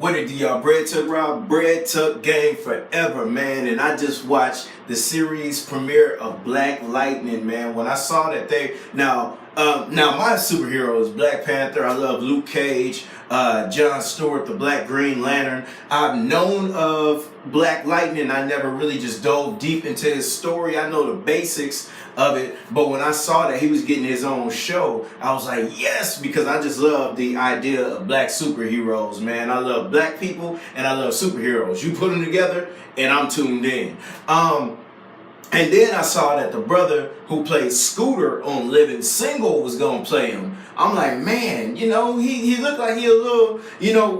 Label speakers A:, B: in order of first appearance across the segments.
A: What it do, y'all? Bread Tuck Rob, Bread Tuck Gang forever, man. And I just watched the series premiere of Black Lightning, man. When I saw that now my superhero is Black Panther. I love Luke Cage, John Stewart, the Black Green Lantern. I've known of Black Lightning. I never really just dove deep into his story. I know the basics of it, but when I saw that he was getting his own show, I was like, yes, because I just love the idea of black superheroes, man. I love black people and I love superheroes. You put them together and I'm tuned in. And then I saw that the brother who played Scooter on Living Single was gonna play him. I'm like, man, he looked like he a little,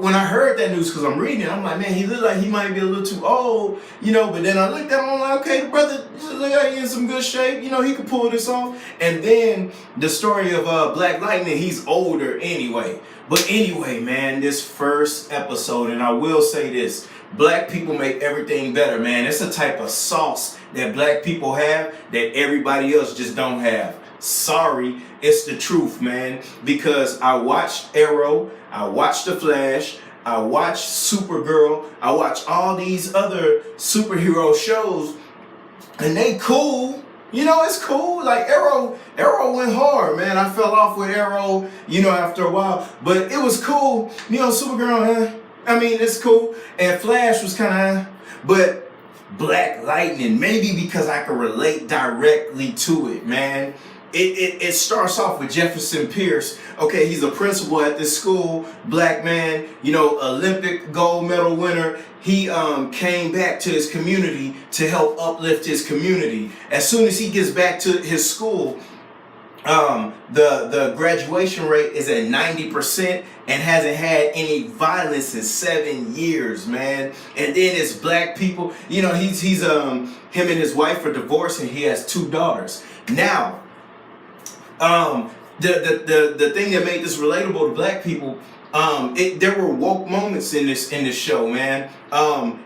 A: when I heard that news, because I'm reading it, I'm like, man, he looked like he might be a little too old, but then I looked at him, I'm like, okay, the brother look like he's in some good shape, he could pull this off. And then the story of Black Lightning, he's older anyway. But anyway, man, this first episode, and I will say this, black people make everything better, man. It's a type of sauce that black people have that everybody else just don't have. Sorry, it's the truth, man. Because I watched Arrow, I watched The Flash, I watched Supergirl, I watched all these other superhero shows, and they cool. It's cool. Like Arrow went hard, man. I fell off with Arrow, after a while. But it was cool. Supergirl, it's cool. And Flash was kind of, but Black Lightning, maybe because I can relate directly to it, man. It starts off with Jefferson Pierce. Okay, he's a principal at this school, black man, Olympic gold medal winner. He came back to his community to help uplift his community. As soon as he gets back to his school, the graduation rate is at 90% and hasn't had any violence in 7 years, man. And then it's black people. He's him and his wife are divorced and he has 2 daughters. Now, the thing that made this relatable to black people, there were woke moments in this show, man.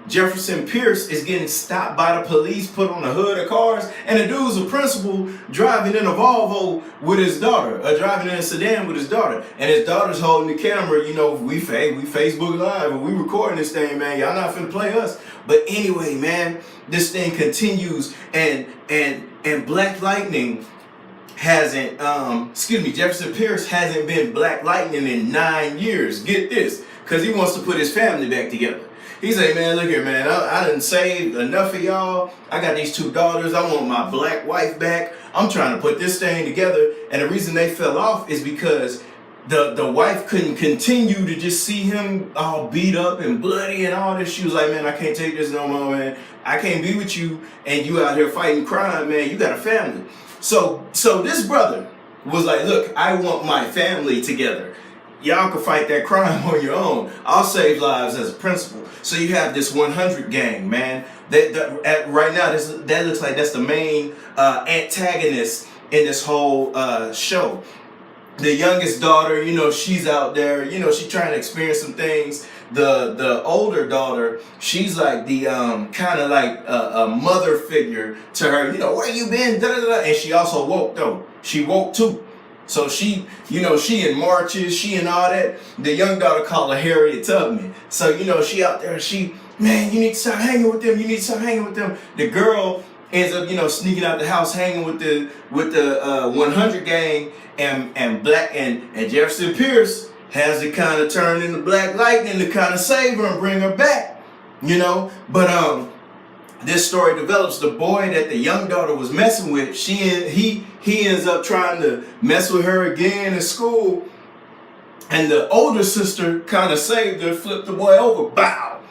A: Jefferson Pierce is getting stopped by the police, put on the hood of cars, and the dude's a principal driving in a Volvo with his daughter, driving in a sedan with his daughter, and his daughter's holding the camera. We Facebook Live and we recording this thing, man. Y'all not finna play us. But anyway, man, this thing continues, and Black Lightning hasn't, Jefferson Pierce hasn't been Black Lightning in 9 years. Get this, because he wants to put his family back together. He's like, man, look here, man, I done saved enough of y'all. I got these 2 daughters. I want my black wife back. I'm trying to put this thing together. And the reason they fell off is because the wife couldn't continue to just see him all beat up and bloody and all this. She was like, man, I can't take this no more, man. I can't be with you and you out here fighting crime, man. You got a family. So this brother was like, look, I want my family together. Y'all can fight that crime on your own. I'll save lives as a principal. So you have this 100 gang, man. Right now, that looks like that's the main antagonist in this whole show. The youngest daughter, she's out there, she's trying to experience some things. The older daughter, she's like the kind of like a mother figure to her. Where you been? Da, da, da. And she also woke though. She woke too. So she in marches, she and all that. The young daughter called her Harriet Tubman. So she out there. Man, you need to start hanging with them. You need to start hanging with them. The girl ends up sneaking out the house, hanging with the 100 gang, and Jefferson Pierce has to kind of turn into Black Lightning to kind of save her and bring her back, But this story develops. The boy that the young daughter was messing with, he ends up trying to mess with her again in school, and the older sister kind of saved her, flipped the boy over, bow.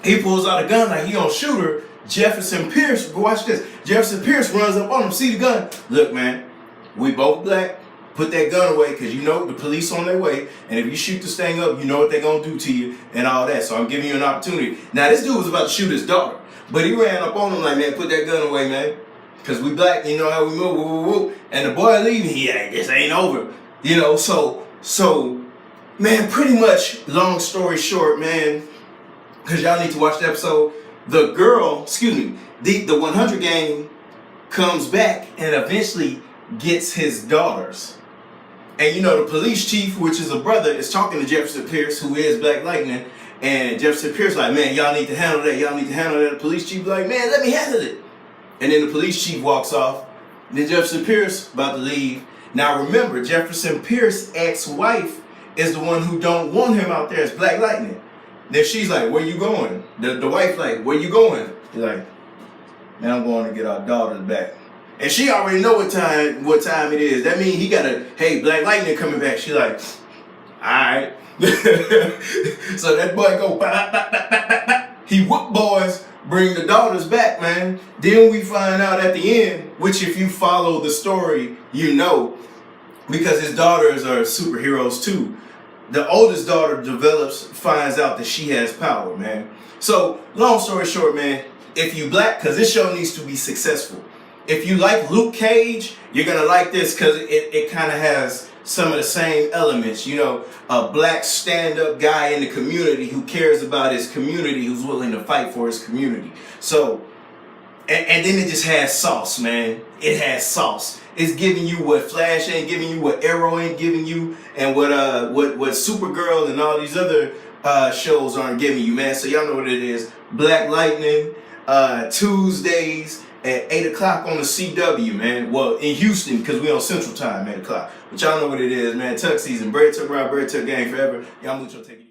A: He pulls out a gun like he gonna shoot her. Jefferson Pierce, watch this. Jefferson Pierce runs up on him, see the gun. Look, man, we both black. Put that gun away, because the police on their way, and if you shoot this thing up, you know what they're going to do to you and all that. So I'm giving you an opportunity. Now, this dude was about to shoot his daughter, but he ran up on him like, man, put that gun away, man, because we black, you know how we move, woo, woo, woo. And the boy leaving, this ain't over, so, man, pretty much, long story short, man, because y'all need to watch the episode, the girl, the 100 gang comes back and eventually gets his daughters. And the police chief, which is a brother, is talking to Jefferson Pierce, who is Black Lightning, And Jefferson Pierce like, man, y'all need to handle that. Y'all need to handle that. The police chief like, man, let me handle it. And then the police chief walks off. Then Jefferson Pierce about to leave. Now remember, Jefferson Pierce's ex-wife is the one who don't want him out there as Black Lightning. Then she's like, where you going? The wife like, where you going? He's like, man, I'm going to get our daughters back. And she already know what time it is. That means he got a, hey, Black Lightning coming back. She like, all right. So that boy go, bah, bah, bah, bah, bah, bah. He whoop boys, bring the daughters back, man. Then we find out at the end, which if you follow the story, you know, because his daughters are superheroes too. The oldest daughter finds out that she has power, man. So, long story short, man, if you Black, because this show needs to be successful. If you like Luke Cage, you're going to like this because it kind of has some of the same elements. You know, a Black stand-up guy in the community who cares about his community, who's willing to fight for his community. So, and then it just has sauce, man. It has sauce. It's giving you what Flash ain't giving you, what Arrow ain't giving you, and what Supergirl and all these other shows aren't giving you, man. So y'all know what it is. Black Lightning, Tuesdays at 8 o'clock on the CW, man. Well, in Houston, because we on Central Time, 8 o'clock. But y'all know what it is, man. Tuck season. Bread Tuck Ride, Bread Tuck Gang forever. Y'all mucho take it.